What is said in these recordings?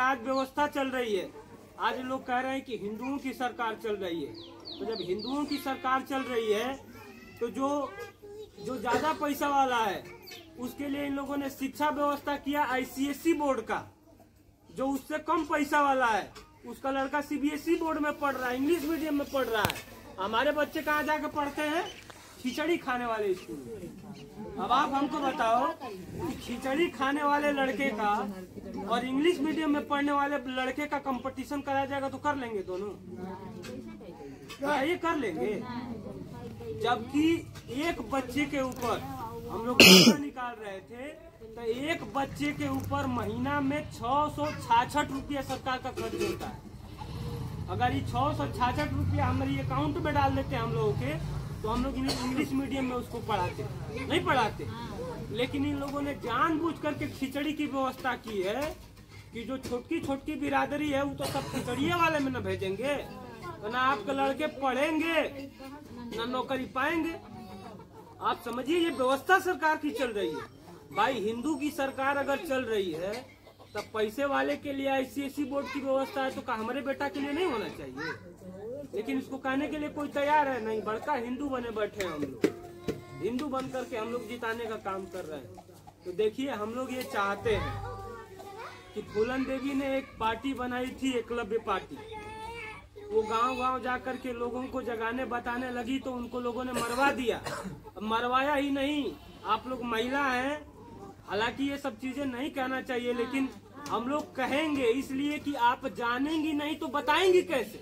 आज व्यवस्था चल रही है, आज लोग कह रहे हैं कि हिंदुओं की सरकार चल रही है। तो जब हिंदुओं की सरकार चल रही है तो जो ज्यादा पैसा वाला है उसके लिए इन लोगों ने शिक्षा व्यवस्था किया आईसीएसई बोर्ड का। जो उससे कम पैसा वाला है उसका लड़का सीबीएसई बोर्ड में पढ़ रहा है, इंग्लिश मीडियम में पढ़ रहा है। हमारे बच्चे कहाँ जाके पढ़ते हैं? खिचड़ी खाने वाले स्कूल में। अब आप हमको बताओ कि खिचड़ी खाने वाले लड़के का और इंग्लिश मीडियम में पढ़ने वाले लड़के का कंपटीशन कराया जाएगा तो कर लेंगे दोनों? ये कर लेंगे? जबकि एक बच्चे के ऊपर हम लोग निकाल रहे थे तो एक बच्चे के ऊपर महीना में 666 रुपया सरकार का खर्च होता है। अगर ये 666 रुपया हमारी अकाउंट में डाल देते हम लोगों के तो हम लोग इंग्लिश मीडियम में उसको पढ़ाते नहीं पढ़ाते। लेकिन इन लोगों ने जानबूझ करके खिचड़ी की व्यवस्था की है कि जो छोटकी बिरादरी है वो तो सब खिचड़िए वाले में न भेजेंगे, तो ना आपके लड़के पढ़ेंगे न नौकरी पाएंगे। आप समझिए ये व्यवस्था सरकार की चल रही है। भाई हिंदू की सरकार अगर चल रही है तब पैसे वाले के लिए आईसीएसई बोर्ड की व्यवस्था है तो हमारे बेटा के लिए नहीं होना चाहिए? लेकिन इसको कहने के लिए कोई तैयार है नहीं। बड़का हिंदू बने बैठे हैं हम लोग, हिंदू बन करके हम लोग जिताने का काम कर रहे हैं। तो देखिए हम लोग ये चाहते हैं कि फूलन देवी ने एक पार्टी बनाई थी, एकलव्य पार्टी। वो गांव जा करके लोगों को जगाने बताने लगी तो उनको लोगों ने मरवा दिया। मरवाया ही नहीं, आप लोग महिला हैं, हालांकि ये सब चीजें नहीं कहना चाहिए लेकिन हम लोग कहेंगे इसलिए कि आप जानेंगी नहीं तो बताएंगी कैसे।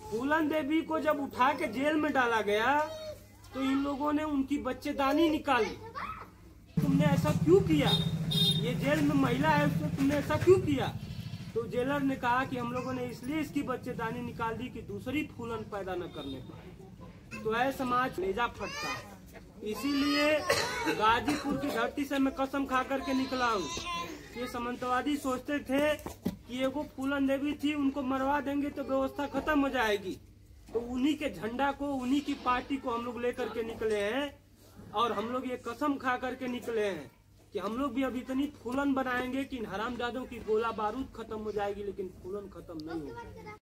फूलन देवी को जब उठा के जेल में डाला गया तो इन लोगों ने उनकी बच्चेदानी निकाली। तुमने ऐसा क्यों किया? ये जेल में महिला है उसको तुमने ऐसा क्यों किया? तो जेलर ने कहा कि हम लोगों ने इसलिए इसकी बच्चेदानी निकाल दी कि दूसरी फूलन पैदा न करने पाए। तो ऐसा समाज लेजा फटता है। इसीलिए गाजीपुर की धरती से मैं कसम खा करके निकला हूँ। ये सामंतवादी सोचते थे कि एगो फूलन देवी थी उनको मरवा देंगे तो व्यवस्था खत्म हो जाएगी, तो उन्हीं के झंडा को उन्हीं की पार्टी को हम लोग लेकर के निकले हैं। और हम लोग ये कसम खा करके निकले हैं कि हम लोग भी अब इतनी फूलन बनाएंगे कि हरामजादों की गोला बारूद खत्म हो जाएगी लेकिन फूलन खत्म नहीं होगी।